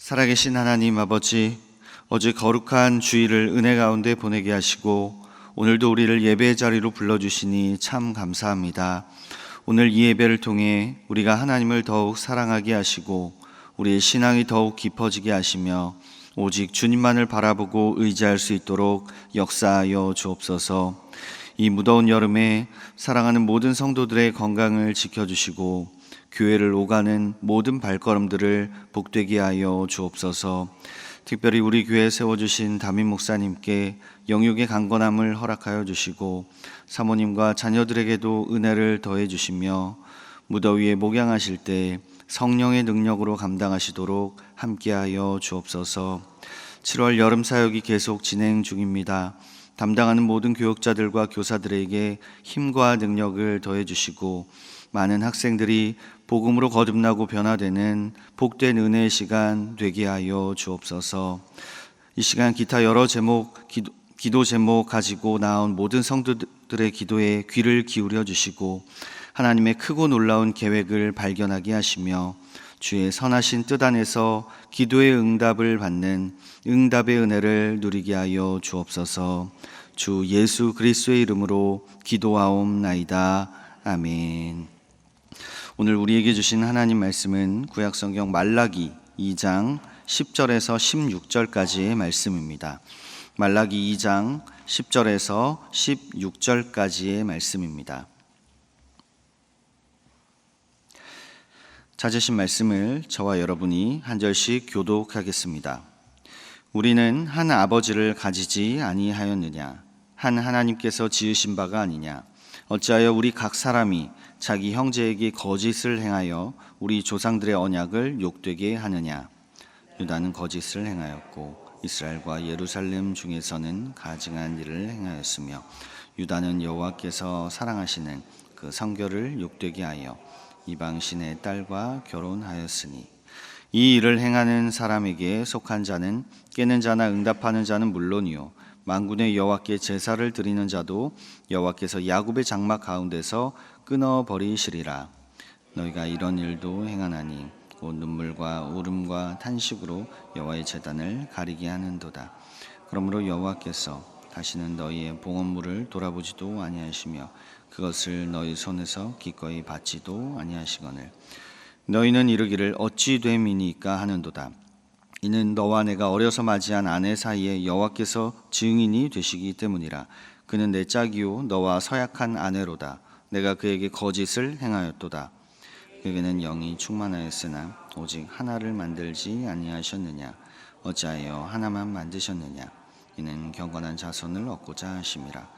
살아계신 하나님 아버지, 어제 거룩한 주일을 은혜 가운데 보내게 하시고 오늘도 우리를 예배의 자리로 불러주시니 참 감사합니다. 오늘 이 예배를 통해 우리가 하나님을 더욱 사랑하게 하시고 우리의 신앙이 더욱 깊어지게 하시며 오직 주님만을 바라보고 의지할 수 있도록 역사하여 주옵소서. 이 무더운 여름에 사랑하는 모든 성도들의 건강을 지켜주시고 교회를 오가는 모든 발걸음들을 복되게 하여 주옵소서. 특별히 우리 교회에 세워주신 담임 목사님께 영육의 강건함을 허락하여 주시고 사모님과 자녀들에게도 은혜를 더해 주시며 무더위에 목양하실 때 성령의 능력으로 감당하시도록 함께하여 주옵소서. 7월 여름 사역이 계속 진행 중입니다. 담당하는 모든 교육자들과 교사들에게 힘과 능력을 더해 주시고 많은 학생들이 복음으로 거듭나고 변화되는 복된 은혜의 시간 되게 하여 주옵소서. 이 시간 기타 여러 기도 제목 가지고 나온 모든 성도들의 기도에 귀를 기울여 주시고 하나님의 크고 놀라운 계획을 발견하게 하시며 주의 선하신 뜻 안에서 기도의 응답을 받는 응답의 은혜를 누리게 하여 주옵소서. 주 예수 그리스도의 이름으로 기도하옵나이다. 아멘. 오늘 우리에게 주신 하나님 말씀은 구약성경 말라기 2장 10절에서 16절까지의 말씀입니다. 말라기 2장 10절에서 16절까지의 말씀입니다. 찾으신 말씀을 저와 여러분이 한 절씩 교독하겠습니다. 우리는 한 아버지를 가지지 아니하였느냐? 한 하나님께서 지으신 바가 아니냐? 어찌하여 우리 각 사람이 자기 형제에게 거짓을 행하여 우리 조상들의 언약을 욕되게 하느냐? 유다는 거짓을 행하였고 이스라엘과 예루살렘 중에서는 가증한 일을 행하였으며 유다는 여호와께서 사랑하시는 그 성결을 욕되게 하여 이방신의 딸과 결혼하였으니 이 일을 행하는 사람에게 속한 자는 깨는 자나 응답하는 자는 물론이요 만군의 여호와께 제사를 드리는 자도 여호와께서 야곱의 장막 가운데서 끊어버리시리라. 너희가 이런 일도 행하나니 곧 눈물과 울음과 탄식으로 여호와의 제단을 가리게 하는도다. 그러므로 여호와께서 다시는 너희의 봉헌물을 돌아보지도 아니하시며 그것을 너희 손에서 기꺼이 받지도 아니하시거늘 너희는 이르기를 어찌 됨이니까 하는도다. 이는 너와 내가 어려서 맞이한 아내 사이에 여호와께서 증인이 되시기 때문이라. 그는 내 짝이요 너와 서약한 아내로다. 내가 그에게 거짓을 행하였도다. 그에게는 영이 충만하였으나 오직 하나를 만들지 아니하셨느냐? 어찌하여 하나만 만드셨느냐? 이는 경건한 자손을 얻고자 하심이라.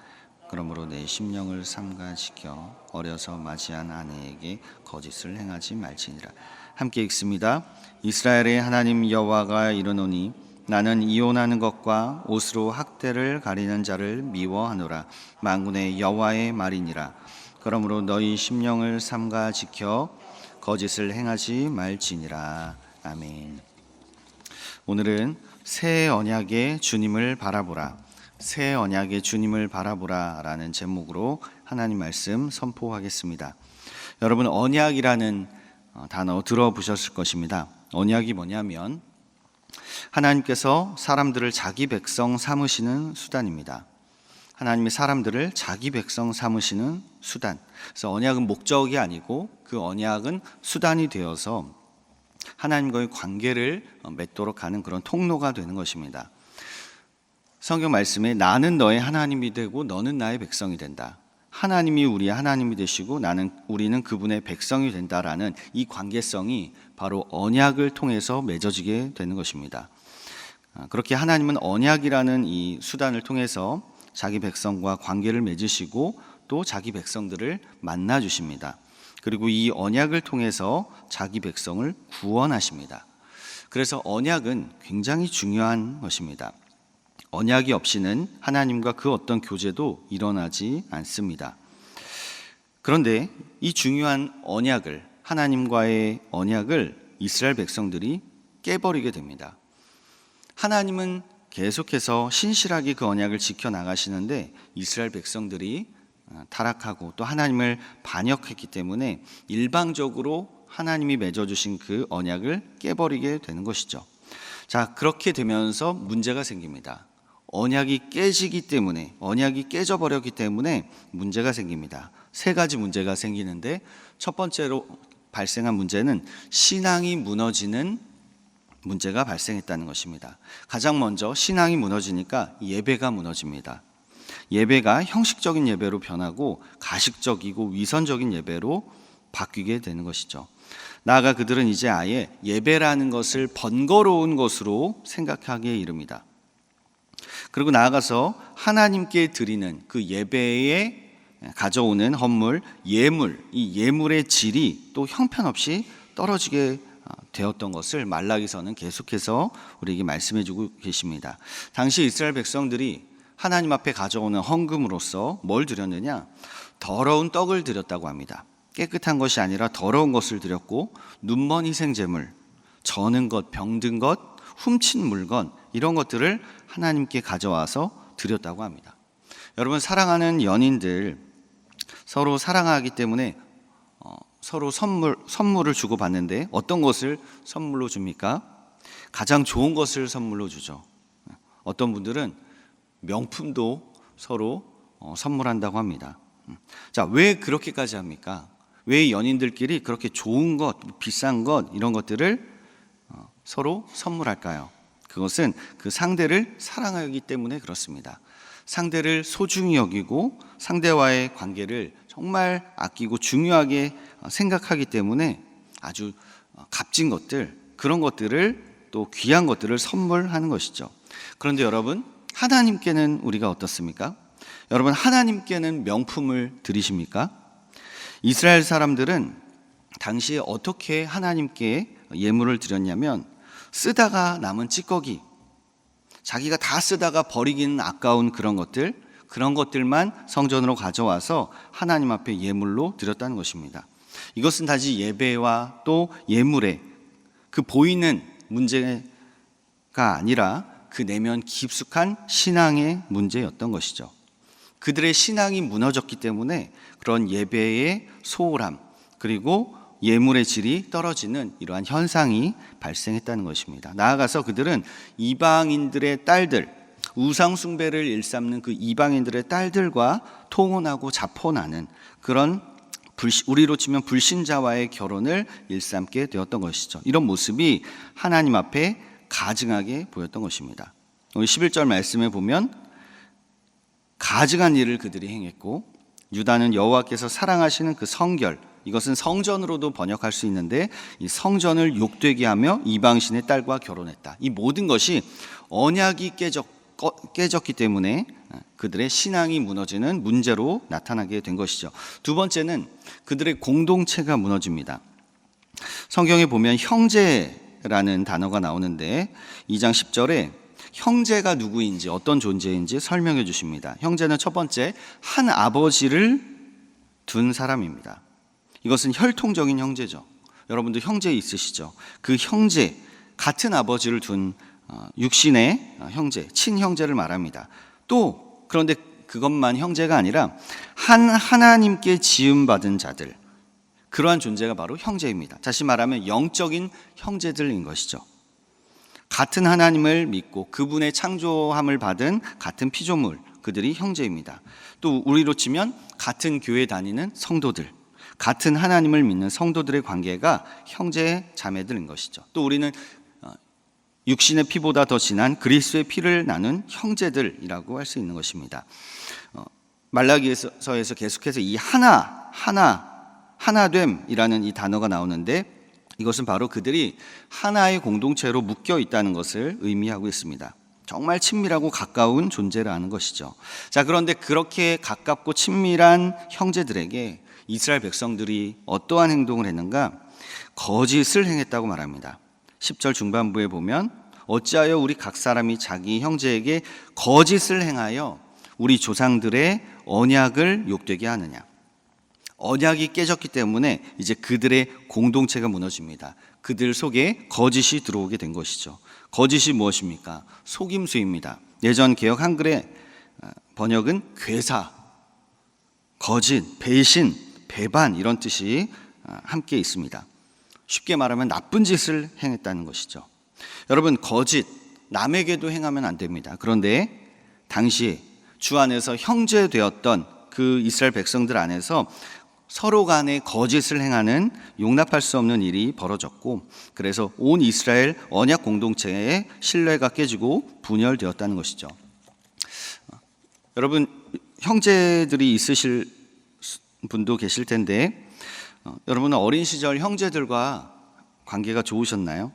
그러므로 내 심령을 삼가 지켜 어려서 맞이한 아내에게 거짓을 행하지 말지니라. 함께 읽습니다. 이스라엘의 하나님 여호와가 이르노니 나는 이혼하는 것과 옷으로 학대를 가리는 자를 미워하노라. 만군의 여호와의 말이니라. 그러므로 너희 심령을 삼가 지켜 거짓을 행하지 말지니라. 아멘. 오늘은 새 언약의 주님을 바라보라, 새 언약의 주님을 바라보라 라는 제목으로 하나님 말씀 선포하겠습니다. 여러분, 언약이라는 단어 들어보셨을 것입니다. 언약이 뭐냐면 하나님께서 사람들을 자기 백성 삼으시는 수단입니다. 하나님이 사람들을 자기 백성 삼으시는 수단. 그래서 언약은 목적이 아니고 그 언약은 수단이 되어서 하나님과의 관계를 맺도록 하는 그런 통로가 되는 것입니다. 성경 말씀에 나는 너의 하나님이 되고 너는 나의 백성이 된다. 하나님이 우리의 하나님이 되시고 우리는 그분의 백성이 된다라는 이 관계성이 바로 언약을 통해서 맺어지게 되는 것입니다. 그렇게 하나님은 언약이라는 이 수단을 통해서 자기 백성과 관계를 맺으시고 또 자기 백성들을 만나 주십니다. 그리고 이 언약을 통해서 자기 백성을 구원하십니다. 그래서 언약은 굉장히 중요한 것입니다. 언약이 없이는 하나님과 그 어떤 교제도 일어나지 않습니다. 그런데 이 중요한 언약을, 하나님과의 언약을 이스라엘 백성들이 깨버리게 됩니다. 하나님은 계속해서 신실하게 그 언약을 지켜나가시는데 이스라엘 백성들이 타락하고 또 하나님을 반역했기 때문에 일방적으로 하나님이 맺어주신 그 언약을 깨버리게 되는 것이죠. 자, 그렇게 되면서 문제가 생깁니다. 언약이 깨지기 때문에, 언약이 깨져버렸기 때문에 문제가 생깁니다. 세 가지 문제가 생기는데, 첫 번째로 발생한 문제는 신앙이 무너지는 문제가 발생했다는 것입니다. 가장 먼저 신앙이 무너지니까 예배가 무너집니다. 예배가 형식적인 예배로 변하고 가식적이고 위선적인 예배로 바뀌게 되는 것이죠. 나아가 그들은 이제 아예 예배라는 것을 번거로운 것으로 생각하기에 이릅니다. 그리고 나아가서 하나님께 드리는 그 예배에 가져오는 헌물, 예물, 이 예물의 질이 또 형편없이 떨어지게 되었던 것을 말라기서는 계속해서 우리에게 말씀해 주고 계십니다. 당시 이스라엘 백성들이 하나님 앞에 가져오는 헌금으로서 뭘 드렸느냐? 더러운 떡을 드렸다고 합니다. 깨끗한 것이 아니라 더러운 것을 드렸고, 눈먼 희생제물, 저는 것, 병든 것, 훔친 물건, 이런 것들을 하나님께 가져와서 드렸다고 합니다. 여러분, 사랑하는 연인들 서로 사랑하기 때문에 서로 선물을 주고받는데 어떤 것을 선물로 줍니까? 가장 좋은 것을 선물로 주죠. 어떤 분들은 명품도 서로 선물한다고 합니다. 자, 왜 그렇게까지 합니까? 왜 연인들끼리 그렇게 좋은 것, 비싼 것, 이런 것들을 서로 선물할까요? 그것은 그 상대를 사랑하기 때문에 그렇습니다. 상대를 소중히 여기고 상대와의 관계를 정말 아끼고 중요하게 생각하기 때문에 아주 값진 것들, 그런 것들을 또 귀한 것들을 선물하는 것이죠. 그런데 여러분, 하나님께는 우리가 어떻습니까? 여러분, 하나님께는 명품을 드리십니까? 이스라엘 사람들은 당시에 어떻게 하나님께 예물을 드렸냐면, 쓰다가 남은 찌꺼기, 자기가 다 쓰다가 버리기는 아까운 그런 것들만 성전으로 가져와서 하나님 앞에 예물로 드렸다는 것입니다. 이것은 단지 예배와 또 예물의 그 보이는 문제가 아니라 그 내면 깊숙한 신앙의 문제였던 것이죠. 그들의 신앙이 무너졌기 때문에 그런 예배의 소홀함, 그리고 예물의 질이 떨어지는 이러한 현상이 발생했다는 것입니다. 나아가서 그들은 이방인들의 딸들, 우상 숭배를 일삼는 그 이방인들의 딸들과 통혼하고 자포나는 그런 우리로 치면 불신자와의 결혼을 일삼게 되었던 것이죠. 이런 모습이 하나님 앞에 가증하게 보였던 것입니다. 오늘 11절 말씀에 보면 가증한 일을 그들이 행했고, 유다는 여호와께서 사랑하시는 그 성결, 이것은 성전으로도 번역할 수 있는데, 이 성전을 욕되게 하며 이방신의 딸과 결혼했다. 이 모든 것이 언약이 깨졌기 때문에 그들의 신앙이 무너지는 문제로 나타나게 된 것이죠. 두 번째는 그들의 공동체가 무너집니다. 성경에 보면 형제라는 단어가 나오는데 2장 10절에 형제가 누구인지, 어떤 존재인지 설명해 주십니다. 형제는 첫 번째, 한 아버지를 둔 사람입니다. 이것은 혈통적인 형제죠. 여러분도 형제 있으시죠? 그 형제, 같은 아버지를 둔 육신의 형제, 친형제를 말합니다. 또 그런데 그것만 형제가 아니라 하나님께 지음받은 자들, 그러한 존재가 바로 형제입니다. 다시 말하면 영적인 형제들인 것이죠. 같은 하나님을 믿고 그분의 창조함을 받은 같은 피조물, 그들이 형제입니다. 또 우리로 치면 같은 교회 다니는 성도들, 같은 하나님을 믿는 성도들의 관계가 형제 자매들인 것이죠. 또 우리는 육신의 피보다 더 진한 그리스도의 피를 나눈 형제들이라고 할 수 있는 것입니다. 말라기서에서 계속해서 이 하나됨이라는 이 단어가 나오는데, 이것은 바로 그들이 하나의 공동체로 묶여 있다는 것을 의미하고 있습니다. 정말 친밀하고 가까운 존재라는 것이죠. 자, 그런데 그렇게 가깝고 친밀한 형제들에게 이스라엘 백성들이 어떠한 행동을 했는가? 거짓을 행했다고 말합니다. 10절 중반부에 보면 어찌하여 우리 각 사람이 자기 형제에게 거짓을 행하여 우리 조상들의 언약을 욕되게 하느냐. 언약이 깨졌기 때문에 이제 그들의 공동체가 무너집니다. 그들 속에 거짓이 들어오게 된 것이죠. 거짓이 무엇입니까? 속임수입니다. 예전 개역 한글의 번역은 괴사, 거짓, 배신, 배반, 이런 뜻이 함께 있습니다. 쉽게 말하면 나쁜 짓을 행했다는 것이죠. 여러분, 거짓, 남에게도 행하면 안 됩니다. 그런데 당시 주 안에서 형제되었던 그 이스라엘 백성들 안에서 서로 간에 거짓을 행하는 용납할 수 없는 일이 벌어졌고, 그래서 온 이스라엘 언약 공동체의 신뢰가 깨지고 분열되었다는 것이죠. 여러분, 형제들이 있으실 분도 계실 텐데, 여러분은 어린 시절 형제들과 관계가 좋으셨나요?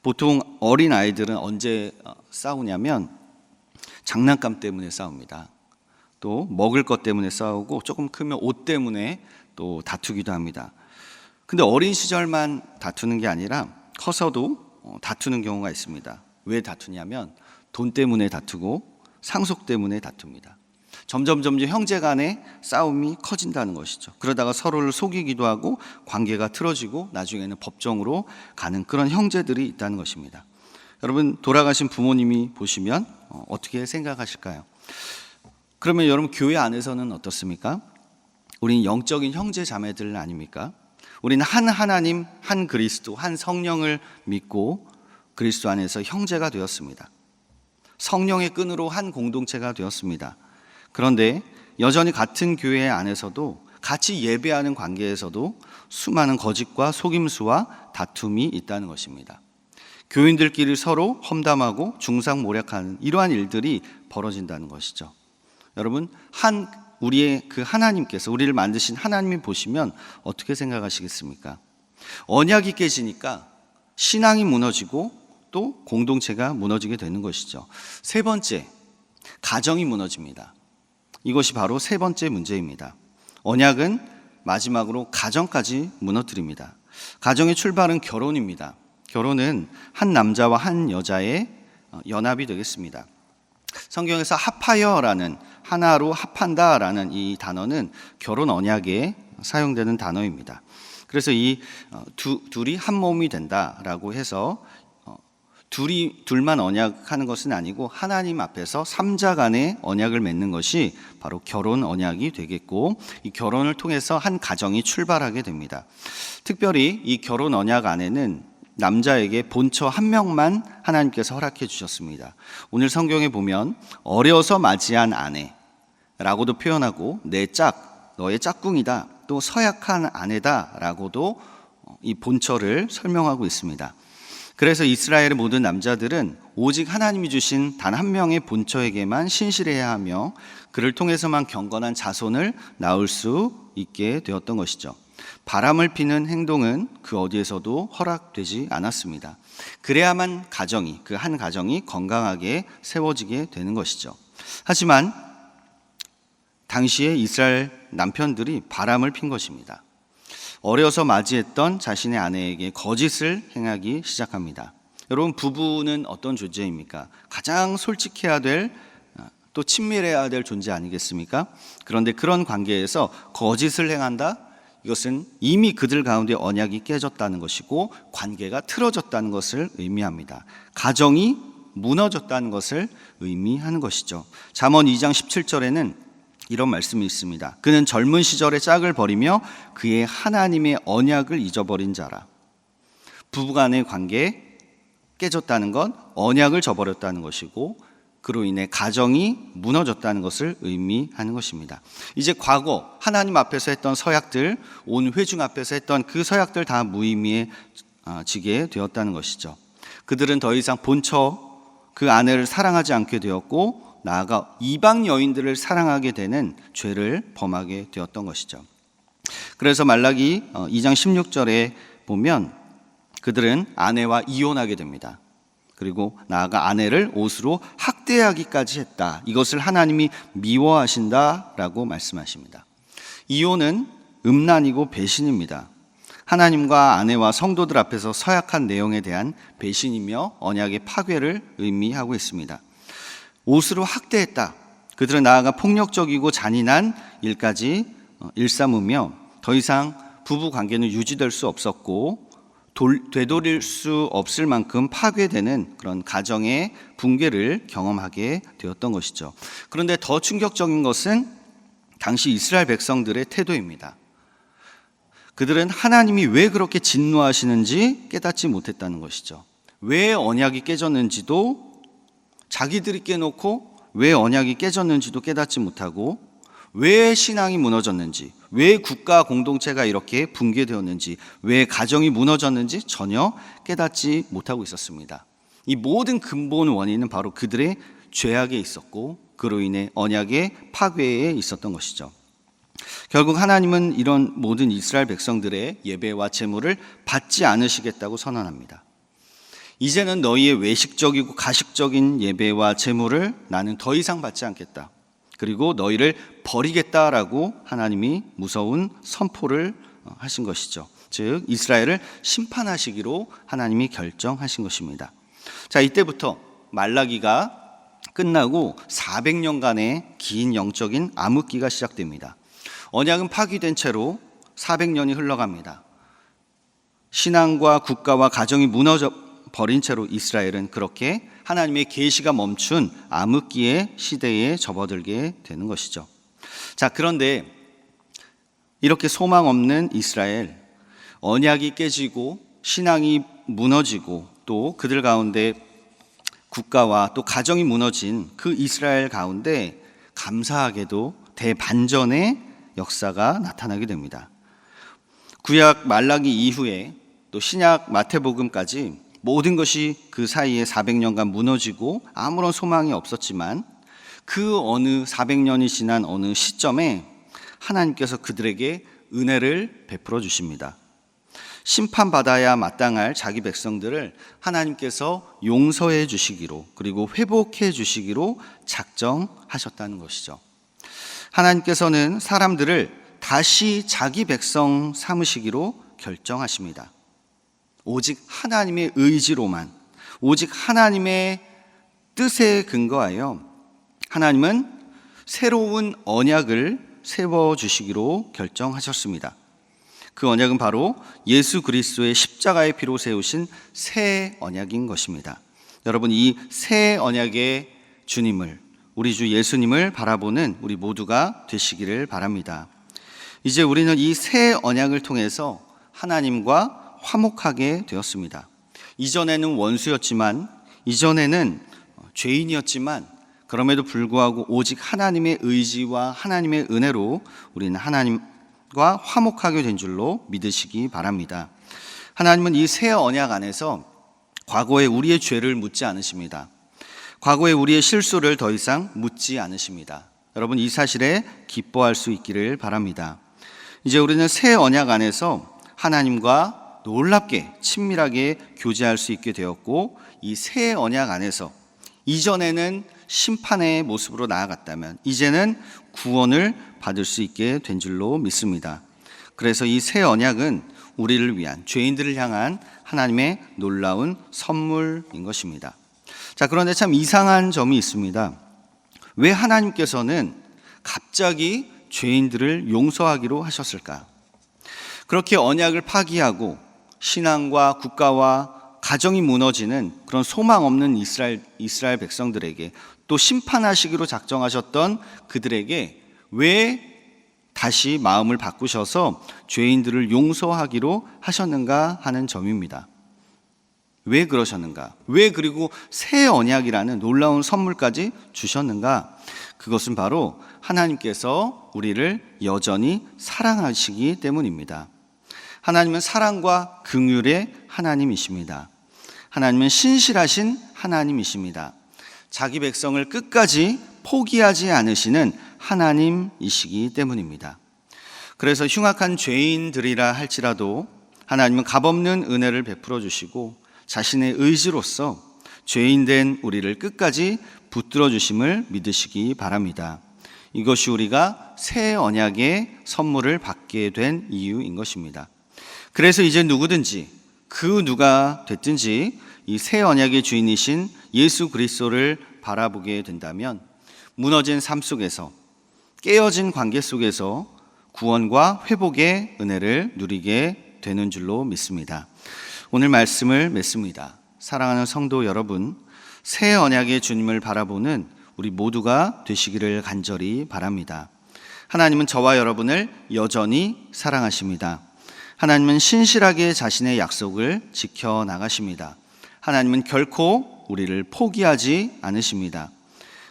보통 어린 아이들은 언제 싸우냐면 장난감 때문에 싸웁니다. 또 먹을 것 때문에 싸우고, 조금 크면 옷 때문에 또 다투기도 합니다. 근데 어린 시절만 다투는 게 아니라 커서도 다투는 경우가 있습니다. 왜 다투냐면 돈 때문에 다투고 상속 때문에 다툽니다. 점점 형제 간의 싸움이 커진다는 것이죠. 그러다가 서로를 속이기도 하고 관계가 틀어지고 나중에는 법정으로 가는 그런 형제들이 있다는 것입니다. 여러분, 돌아가신 부모님이 보시면 어떻게 생각하실까요? 그러면 여러분, 교회 안에서는 어떻습니까? 우리는 영적인 형제 자매들 아닙니까? 우리는 한 하나님, 한 그리스도, 한 성령을 믿고 그리스도 안에서 형제가 되었습니다. 성령의 끈으로 한 공동체가 되었습니다. 그런데 여전히 같은 교회 안에서도, 같이 예배하는 관계에서도 수많은 거짓과 속임수와 다툼이 있다는 것입니다. 교인들끼리 서로 험담하고 중상모략하는 이러한 일들이 벌어진다는 것이죠. 여러분, 우리의 그 하나님께서, 우리를 만드신 하나님이 보시면 어떻게 생각하시겠습니까? 언약이 깨지니까 신앙이 무너지고 또 공동체가 무너지게 되는 것이죠. 세 번째, 가정이 무너집니다. 이것이 바로 세 번째 문제입니다. 언약은 마지막으로 가정까지 무너뜨립니다. 가정의 출발은 결혼입니다. 결혼은 한 남자와 한 여자의 연합이 되겠습니다. 성경에서 합하여라는, 하나로 합한다라는 이 단어는 결혼 언약에 사용되는 단어입니다. 그래서 이 둘이 한 몸이 된다라고 해서 둘만 언약하는 것은 아니고 하나님 앞에서 삼자 간의 언약을 맺는 것이 바로 결혼 언약이 되겠고, 이 결혼을 통해서 한 가정이 출발하게 됩니다. 특별히 이 결혼 언약 안에는 남자에게 본처 한 명만 하나님께서 허락해 주셨습니다. 오늘 성경에 보면 어려서 맞이한 아내라고도 표현하고, 너의 짝꿍이다, 또 서약한 아내다라고도 이 본처를 설명하고 있습니다. 그래서 이스라엘의 모든 남자들은 오직 하나님이 주신 단 한 명의 본처에게만 신실해야 하며 그를 통해서만 경건한 자손을 낳을 수 있게 되었던 것이죠. 바람을 피는 행동은 그 어디에서도 허락되지 않았습니다. 그래야만 그 한 가정이 건강하게 세워지게 되는 것이죠. 하지만 당시에 이스라엘 남편들이 바람을 핀 것입니다. 어려서 맞이했던 자신의 아내에게 거짓을 행하기 시작합니다. 여러분, 부부는 어떤 존재입니까? 가장 솔직해야 될, 또 친밀해야 될 존재 아니겠습니까? 그런데 그런 관계에서 거짓을 행한다? 이것은 이미 그들 가운데 언약이 깨졌다는 것이고 관계가 틀어졌다는 것을 의미합니다. 가정이 무너졌다는 것을 의미하는 것이죠. 잠언 2장 17절에는 이런 말씀이 있습니다. 그는 젊은 시절의 짝을 버리며 그의 하나님의 언약을 잊어버린 자라. 부부간의 관계 깨졌다는 건 언약을 저버렸다는 것이고, 그로 인해 가정이 무너졌다는 것을 의미하는 것입니다. 이제 과거 하나님 앞에서 했던 서약들, 온 회중 앞에서 했던 그 서약들 다 무의미해지게 되었다는 것이죠. 그들은 더 이상 본처 그 아내를 사랑하지 않게 되었고, 나아가 이방 여인들을 사랑하게 되는 죄를 범하게 되었던 것이죠. 그래서 말라기 2장 16절에 보면 그들은 아내와 이혼하게 됩니다. 그리고 나아가 아내를 옷으로 학대하기까지 했다. 이것을 하나님이 미워하신다라고 말씀하십니다. 이혼은 음란이고 배신입니다. 하나님과 아내와 성도들 앞에서 서약한 내용에 대한 배신이며 언약의 파괴를 의미하고 있습니다. 옷으로 학대했다. 그들은 나아가 폭력적이고 잔인한 일까지 일삼으며 더 이상 부부 관계는 유지될 수 없었고 되돌릴 수 없을 만큼 파괴되는 그런 가정의 붕괴를 경험하게 되었던 것이죠. 그런데 더 충격적인 것은 당시 이스라엘 백성들의 태도입니다. 그들은 하나님이 왜 그렇게 진노하시는지 깨닫지 못했다는 것이죠. 왜 언약이 깨졌는지도 자기들이 깨놓고 왜 언약이 깨졌는지도 깨닫지 못하고 왜 신앙이 무너졌는지, 왜 국가 공동체가 이렇게 붕괴되었는지, 왜 가정이 무너졌는지 전혀 깨닫지 못하고 있었습니다. 이 모든 근본 원인은 바로 그들의 죄악에 있었고 그로 인해 언약의 파괴에 있었던 것이죠. 결국 하나님은 이런 모든 이스라엘 백성들의 예배와 제물을 받지 않으시겠다고 선언합니다. 이제는 너희의 외식적이고 가식적인 예배와 제물을 나는 더 이상 받지 않겠다. 그리고 너희를 버리겠다라고 하나님이 무서운 선포를 하신 것이죠. 즉 이스라엘을 심판하시기로 하나님이 결정하신 것입니다. 자, 이때부터 말라기가 끝나고 400년간의 긴 영적인 암흑기가 시작됩니다. 언약은 파기된 채로 400년이 흘러갑니다. 신앙과 국가와 가정이 무너져 버린 채로 이스라엘은 그렇게 하나님의 계시가 멈춘 암흑기의 시대에 접어들게 되는 것이죠. 자, 그런데 이렇게 소망 없는 이스라엘, 언약이 깨지고 신앙이 무너지고 또 그들 가운데 국가와 또 가정이 무너진 그 이스라엘 가운데 감사하게도 대반전의 역사가 나타나게 됩니다. 구약 말라기 이후에 또 신약 마태복음까지 모든 것이 그 사이에 400년간 무너지고 아무런 소망이 없었지만 그 어느 400년이 지난 어느 시점에 하나님께서 그들에게 은혜를 베풀어 주십니다. 심판받아야 마땅할 자기 백성들을 하나님께서 용서해 주시기로 그리고 회복해 주시기로 작정하셨다는 것이죠. 하나님께서는 사람들을 다시 자기 백성 삼으시기로 결정하십니다. 오직 하나님의 의지로만, 오직 하나님의 뜻에 근거하여 하나님은 새로운 언약을 세워주시기로 결정하셨습니다. 그 언약은 바로 예수 그리스도의 십자가의 피로 세우신 새 언약인 것입니다. 여러분, 이 새 언약의 주님을, 우리 주 예수님을 바라보는 우리 모두가 되시기를 바랍니다. 이제 우리는 이 새 언약을 통해서 하나님과 화목하게 되었습니다. 이전에는 원수였지만, 이전에는 죄인이었지만, 그럼에도 불구하고 오직 하나님의 의지와 하나님의 은혜로 우리는 하나님과 화목하게 된 줄로 믿으시기 바랍니다. 하나님은 이 새 언약 안에서 과거에 우리의 죄를 묻지 않으십니다. 과거에 우리의 실수를 더 이상 묻지 않으십니다. 여러분, 이 사실에 기뻐할 수 있기를 바랍니다. 이제 우리는 새 언약 안에서 하나님과 놀랍게 친밀하게 교제할 수 있게 되었고, 이 새 언약 안에서 이전에는 심판의 모습으로 나아갔다면 이제는 구원을 받을 수 있게 된 줄로 믿습니다. 그래서 이 새 언약은 우리를 위한, 죄인들을 향한 하나님의 놀라운 선물인 것입니다. 자, 그런데 참 이상한 점이 있습니다. 왜 하나님께서는 갑자기 죄인들을 용서하기로 하셨을까? 그렇게 언약을 파기하고 신앙과 국가와 가정이 무너지는 그런 소망 없는 이스라엘 백성들에게, 또 심판하시기로 작정하셨던 그들에게 왜 다시 마음을 바꾸셔서 죄인들을 용서하기로 하셨는가 하는 점입니다. 왜 그러셨는가? 왜 그리고 새 언약이라는 놀라운 선물까지 주셨는가? 그것은 바로 하나님께서 우리를 여전히 사랑하시기 때문입니다. 하나님은 사랑과 긍휼의 하나님이십니다. 하나님은 신실하신 하나님이십니다. 자기 백성을 끝까지 포기하지 않으시는 하나님이시기 때문입니다. 그래서 흉악한 죄인들이라 할지라도 하나님은 값없는 은혜를 베풀어 주시고 자신의 의지로서 죄인된 우리를 끝까지 붙들어 주심을 믿으시기 바랍니다. 이것이 우리가 새 언약의 선물을 받게 된 이유인 것입니다. 그래서 이제 누구든지 그 누가 됐든지 이 새 언약의 주인이신 예수 그리스도를 바라보게 된다면 무너진 삶 속에서, 깨어진 관계 속에서 구원과 회복의 은혜를 누리게 되는 줄로 믿습니다. 오늘 말씀을 맺습니다. 사랑하는 성도 여러분, 새 언약의 주님을 바라보는 우리 모두가 되시기를 간절히 바랍니다. 하나님은 저와 여러분을 여전히 사랑하십니다. 하나님은 신실하게 자신의 약속을 지켜나가십니다. 하나님은 결코 우리를 포기하지 않으십니다.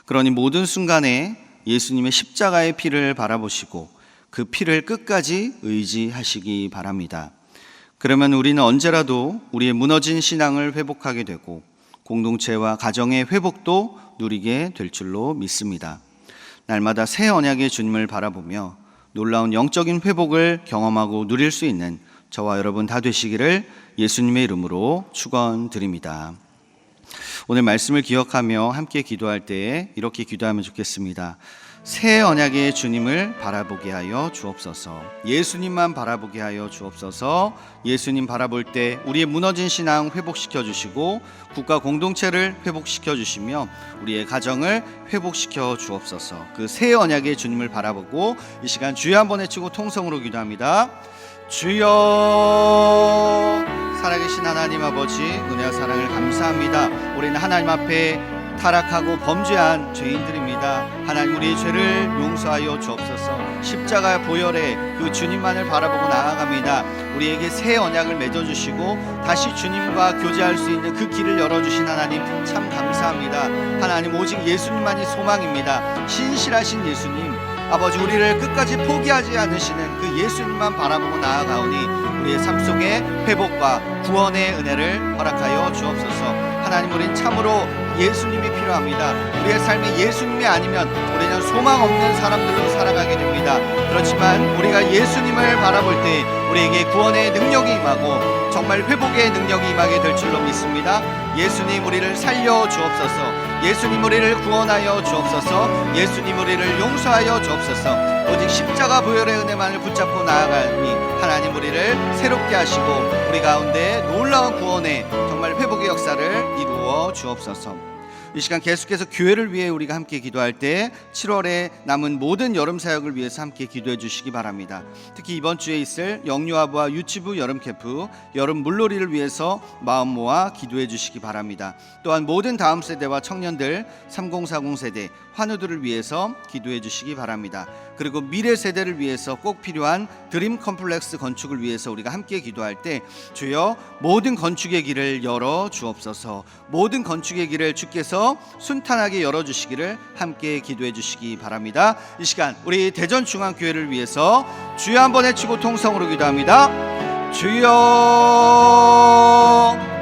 그러니 모든 순간에 예수님의 십자가의 피를 바라보시고 그 피를 끝까지 의지하시기 바랍니다. 그러면 우리는 언제라도 우리의 무너진 신앙을 회복하게 되고 공동체와 가정의 회복도 누리게 될 줄로 믿습니다. 날마다 새 언약의 주님을 바라보며 놀라운 영적인 회복을 경험하고 누릴 수 있는 저와 여러분 다 되시기를 예수님의 이름으로 축원드립니다. 오늘 말씀을 기억하며 함께 기도할 때에 이렇게 기도하면 좋겠습니다. 새 언약의 주님을 바라보게 하여 주옵소서. 예수님만 바라보게 하여 주옵소서. 예수님 바라볼 때 우리의 무너진 신앙 회복시켜 주시고 국가 공동체를 회복시켜 주시며 우리의 가정을 회복시켜 주옵소서. 그 새 언약의 주님을 바라보고 이 시간 주여 한번 외치고 통성으로 기도합니다. 주여. 살아계신 하나님 아버지, 은혜와 사랑을 감사합니다. 우리는 하나님 앞에 타락하고 범죄한 죄인들입니다. 하나님, 우리의 죄를 용서하여 주옵소서. 십자가 보혈의 그 주님만을 바라보고 나아갑니다. 우리에게 새 언약을 맺어주시고 다시 주님과 교제할 수 있는 그 길을 열어주신 하나님 참 감사합니다. 하나님, 오직 예수님만이 소망입니다. 신실하신 예수님, 아버지, 우리를 끝까지 포기하지 않으시는 그 예수님만 바라보고 나아가오니 우리의 삶 속에 회복과 구원의 은혜를 허락하여 주옵소서. 하나님, 우린 참으로 예수님이 필요합니다. 우리의 삶이 예수님이 아니면 우리는 소망 없는 사람들로 살아가게 됩니다. 그렇지만 우리가 예수님을 바라볼 때 우리에게 구원의 능력이 임하고 정말 회복의 능력이 임하게 될 줄로 믿습니다. 예수님, 우리를 살려 주옵소서. 예수님, 우리를 구원하여 주옵소서. 예수님, 우리를 용서하여 주옵소서. 오직 십자가 보혈의 은혜만을 붙잡고 나아가니 하나님, 우리를 새롭게 하시고 우리 가운데 놀라운 구원의 정말 회복의 역사를 이루어 주옵소서. 이 시간 계속해서 교회를 위해 우리가 함께 기도할 때 7월에 남은 모든 여름 사역을 위해서 함께 기도해 주시기 바랍니다. 특히 이번 주에 있을 영유아부와 유치부 여름 캠프, 여름 물놀이를 위해서 마음 모아 기도해 주시기 바랍니다. 또한 모든 다음 세대와 청년들, 3040 세대, 환우들을 위해서 기도해 주시기 바랍니다. 그리고 미래 세대를 위해서 꼭 필요한 드림 컴플렉스 건축을 위해서 우리가 함께 기도할 때 주여, 모든 건축의 길을 열어 주옵소서. 모든 건축의 길을 주께서 순탄하게 열어주시기를 함께 기도해 주시기 바랍니다. 이 시간 우리 대전중앙교회를 위해서 주여 한번 외치고 통성으로 기도합니다. 주여.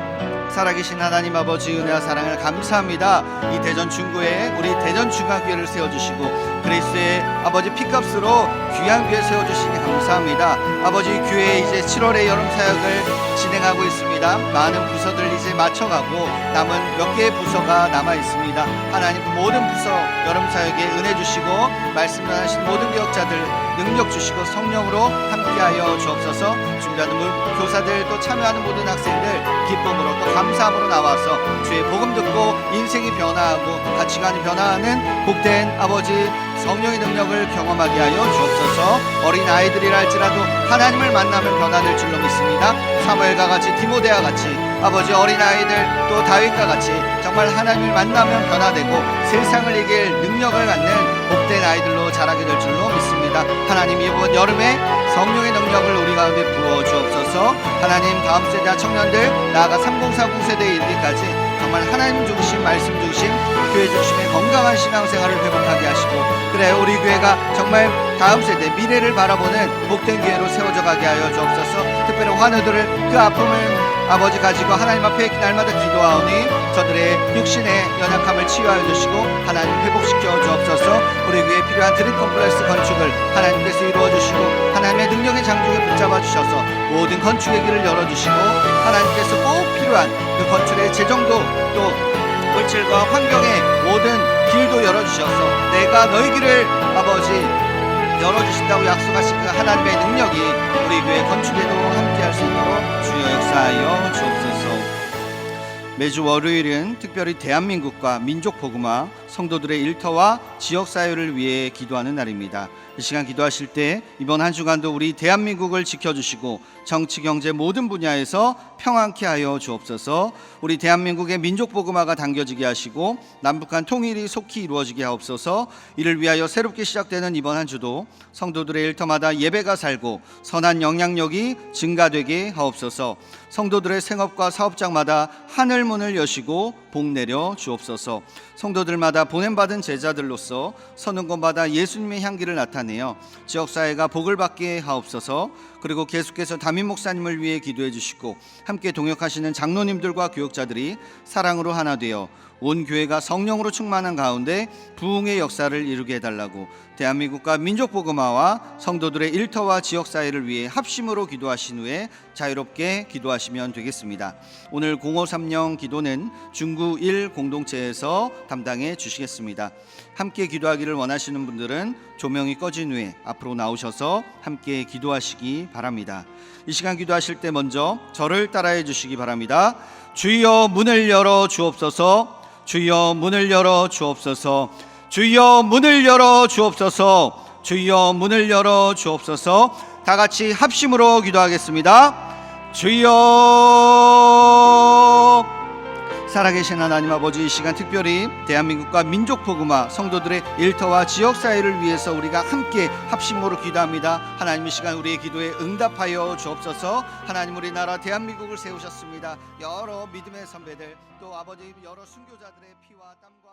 살아계신 하나님 아버지, 은혜와 사랑을 감사합니다. 이 대전 중구에 우리 대전중앙교회를 세워주시고 그리스도의 아버지 피값으로 귀한 교회 세워주시니 감사합니다. 아버지, 교회에 이제 7월에 여름 사역을 진행하고 있습니다. 많은 부서들 이제 마쳐가고 남은 몇 개의 부서가 남아 있습니다. 하나님, 그 모든 부서 여름 사역에 은혜 주시고 말씀 전하신 모든 교역자들 능력 주시고 성령으로 함께하여 주옵소서. 준비하는 교사들, 또 참여하는 모든 학생들 기쁨으로 또 감사함으로 나와서 주의 복음 듣고 인생이 변화하고 가치관이 변화하는 복된 아버지 성령의 능력을 경험하게 하여 주옵소서. 어린 아이들이라 할지라도 하나님을 만나면 변화될 줄로 믿습니다. 사무엘과 같이, 디모데와 같이 아버지, 어린 아이들 또 다윗과 같이 정말 하나님을 만나면 변화되고 세상을 이길 능력을 갖는 복된 아이들로 자라게 될 줄로 믿습니다. 하나님, 이번 여름에 성령의 능력을 우리 가운데 부어 주옵소서. 하나님, 다음 세대 청년들, 나아가 3040 세대에 이르기까지 정말 하나님 중심, 말씀 중심, 교회 중심의 건강한 신앙생활을 회복하게 하시고, 그래 우리 교회가 정말 다음 세대 미래를 바라보는 복된 교회로 세워져 가게 하여 주옵소서. 특별히 환우들을 그 아픔을 아버지 가지고 하나님 앞에 날마다 기도하오니 저들의 육신의 연약함을 치유하여 주시고 하나님 회복시켜 주옵소서. 우리 교회에 필요한 드림 컴플렉스 건축을 하나님께서 이루어 주시고 하나님의 능력의 장중에 붙잡아 주셔서 모든 건축의 길을 열어주시고 하나님께서 꼭 필요한 그 건축의 재정도 또 물질과 환경의 모든 길도 열어주셔서 내가 너희 길을 아버지 열어주신다고 약속하신 그 하나님의 능력이 우리 교회 건축에도 함께할 수 있도록 주여 역사하여 주옵소서. 매주 월요일은 특별히 대한민국과 민족 복음화, 성도들의 일터와 지역사회를 위해 기도하는 날입니다. 이 시간 기도하실 때 이번 한 주간도 우리 대한민국을 지켜주시고 정치, 경제 모든 분야에서 평안케 하여 주옵소서. 우리 대한민국의 민족복음화가 당겨지게 하시고 남북한 통일이 속히 이루어지게 하옵소서. 이를 위하여 새롭게 시작되는 이번 한 주도 성도들의 일터마다 예배가 살고 선한 영향력이 증가되게 하옵소서. 성도들의 생업과 사업장마다 하늘 문을 여시고 복 내려 주옵소서. 성도들마다 보냄받은 제자들로서 서는 곳마다 예수님의 향기를 나타내어 지역사회가 복을 받게 하옵소서. 그리고 계속해서 담임 목사님을 위해 기도해 주시고 함께 동역하시는 장로님들과 교역자들이 사랑으로 하나 되어 온 교회가 성령으로 충만한 가운데 부흥의 역사를 이루게 해달라고 대한민국과 민족복음화와 성도들의 일터와 지역사회를 위해 합심으로 기도하신 후에 자유롭게 기도하시면 되겠습니다. 오늘 0530 기도는 중구 1 공동체에서 담당해 주시겠습니다. 함께 기도하기를 원하시는 분들은 조명이 꺼진 후에 앞으로 나오셔서 함께 기도하시기 바랍니다. 이 시간 기도하실 때 먼저 저를 따라해 주시기 바랍니다. 주여 문을 열어 주옵소서. 주여 문을 열어 주옵소서. 주여 문을 열어 주옵소서. 주여 문을 열어 주옵소서. 다 같이 합심으로 기도하겠습니다. 주여. 살아계신 하나님 아버지, 이 시간 특별히 대한민국과 민족복음화 성도들의 일터와 지역사회를 위해서 우리가 함께 합심으로 기도합니다. 하나님, 이 시간 우리의 기도에 응답하여 주옵소서. 하나님, 우리나라 대한민국을 세우셨습니다. 여러 믿음의 선배들 또 아버지 여러 순교자들의 피와 땀과